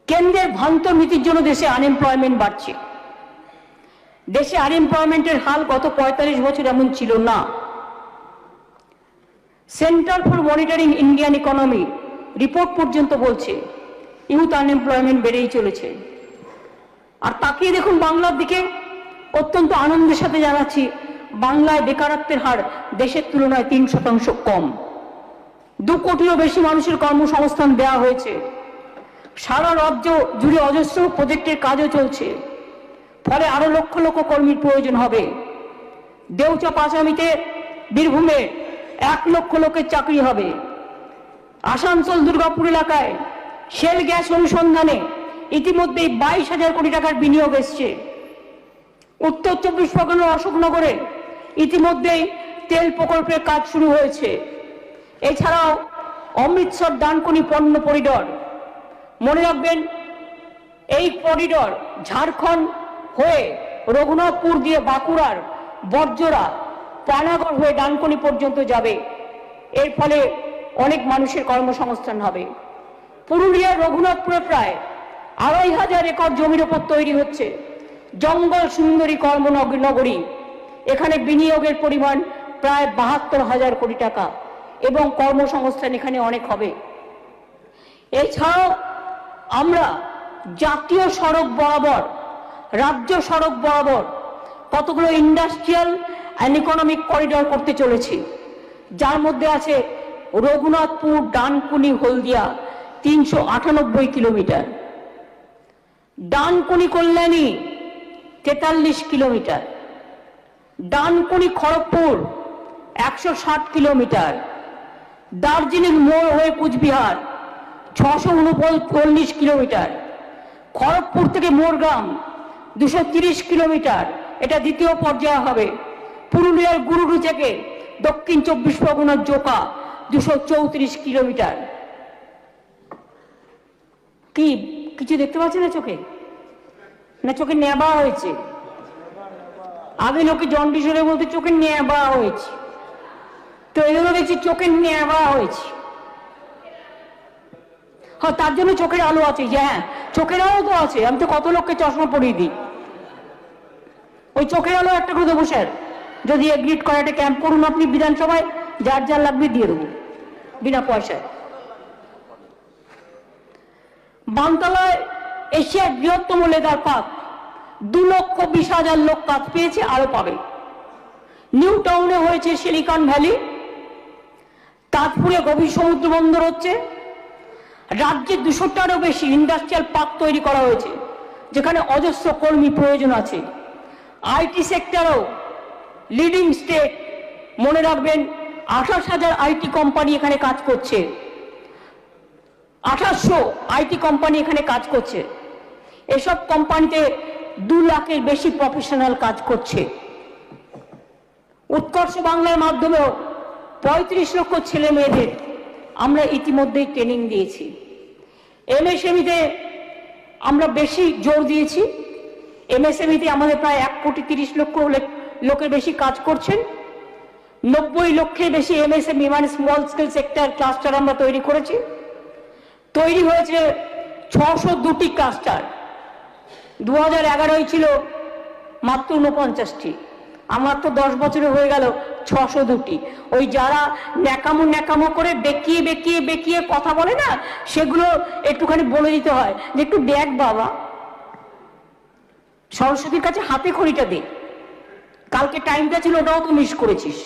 কেন্দ্রের ভ্রান্ত নীতির জন্য দেশে আনএমপ্লয়মেন্ট বাড়ছে। দেশে আনএমপ্লয়মেন্টের হাল গত ৪৫ বছর এমন ছিল না। Centre for monitoring Indian economy report পর্যন্ত বলছে ইউথ আনএমপ্লয়মেন্ট বেড়েই চলেছে। আর তাকিয়ে দেখুন বাংলার দিকে, অত্যন্ত আনন্দের সাথে জানাচ্ছি বাংলায় বেকারত্বের হার দেশের তুলনায় ৩% কম। ২ কোটিরও বেশি মানুষের কর্মসংস্থান দেওয়া হয়েছে। সারা রাজ্য জুড়ে অজস্র প্রজেক্টের কাজও চলছে, ফলে আরো লক্ষ লক্ষ কর্মীর প্রয়োজন হবে। দেউচা পাঁচামিতে বীরভূমে ১ লক্ষ লোকের চাকরি হবে। আসানসোল দুর্গাপুর এলাকায় শেল গ্যাস অনুসন্ধানে ইতিমধ্যেই ২২,০০০ কোটি টাকার বিনিয়োগ এসছে। উত্তর ২৪ পরগনার অশোকনগরে ইতিমধ্যেই তেল প্রকল্পের কাজ শুরু হয়েছে। এছাড়াও অমৃতসর ডানকুনি পণ্য করিডর, মনে রাখবেন এই করিডর ঝাড়খণ্ড হয়ে রঘুনাথপুর দিয়ে বাঁকুড়ার বর্জরা পানাগড় হয়ে ডানকুনি পর্যন্ত যাবে। এর ফলে অনেক মানুষের কর্মসংস্থান হবে। পুরুলিয়ার রঘুনাথপুরে প্রায় ২৫০০ একর জমির ওপর তৈরি হচ্ছে জঙ্গল সুন্দরী কর্মনগরী। এখানে বিনিয়োগের পরিমাণ প্রায় ৭২,০০০ কোটি টাকা এবং কর্মসংস্থান এখানে অনেক হবে। এছাড়াও আমরা জাতীয় সড়ক বরাবর, রাজ্য সড়ক বরাবর কতগুলো ইন্ডাস্ট্রিয়াল অ্যান্ড ইকোনমিক করিডর করতে চলেছি, যার মধ্যে আছে রঘুনাথপুর ডানকুনি হলদিয়া ৩৯৮ kilometre, Dankuni Kalyani ৪৩ kilometre, Dankuni Kharagpur ১৬০ kilometre, Darjeeling মোড় হয়ে কুচবিহার ৬৩৯ কিলোমিটার, খড়গপুর থেকে মোরগ্রাম ২৩০ কিলোমিটার, এটা দ্বিতীয় পর্যায়ে হবে। পুরুলিয়ার গুরুডু থেকে দক্ষিণ ২৪ পরগনার জোকা ২৩৪ কিলোমিটার। কি কিছু দেখতে পাচ্ছেন না চোখে? না চোখে নেবা হয়েছে? আগে লোকে জন্ডিসরে বলতে চোখে নেবা হয়েছে, তো এগুলো দেখছি চোখে নেবা হয়েছে। হ্যাঁ, তার জন্য চোখের আলো আছে। হ্যাঁ, চোখের আলো তো আছে। আমি তো কত লোককে চশমা পরিয়ে দিই। ওই চোখের আলো একটা করে দেবো স্যার, যদি এগ্রিড করে একটা ক্যাম্প করুন আপনি বিধানসভায়, যার যার লাগবে দিয়ে দেবো বিনা পয়সায়। বানতলায় এশিয়ার বৃহত্তম লেদার পার্ক, ২,২০,০০০ লোক কাজ পেয়েছে, আরো পাবে। নিউ টাউনে হয়েছে সিলিকন ভ্যালি, তাজপুরে গভীর সমুদ্র বন্দর হচ্ছে। রাজ্যে ২০০টারও বেশি ইন্ডাস্ট্রিয়াল পার্ক তৈরি করা হয়েছে, যেখানে অজস্র কর্মী প্রয়োজন আছে। আইটি সেক্টরও লিডিং স্টেট, মনে রাখবেন ২৮,০০০ আইটি কোম্পানি এখানে কাজ করছে। ২৮০০ আইটি কোম্পানি এখানে কাজ করছে। এসব কোম্পানিতে ২ লাখের বেশি প্রফেশনাল কাজ করছে। উৎকর্ষ বাংলার মাধ্যমেও ৩৫ লক্ষ ছেলে মেয়েদের আমরা ইতিমধ্যেই ট্রেনিং দিয়েছি। এমএসএমইতে আমরা বেশি জোর দিয়েছি। এমএসএমইতে আমাদের প্রায় ১,৩০,০০,০০০ লোকের বেশি কাজ করছেন। ৯০ লক্ষের বেশি এমএসএমই মানে স্মল স্কেল সেক্টর ক্লাস্টার আমরা তৈরি করেছি। তৈরি হয়েছে ৬০২টি ক্লাস্টার। ২০১১ ছিল মাত্র ৪৯টি। আমার তো ১০ বছরে হয়ে গেল ৬০২টি। ওই যারা ন্যাকামো করে বেঁকিয়ে বেঁকিয়ে বেঁকিয়ে কথা বলে না, সেগুলো একটুখানি বলে দিতে হয় যে একটু দেখ বাবা, সরস্বতীর কাছে হাতে খড়িটা দে, কালকে টাইমটা ছিল ওটাও তো মিস করেছিস।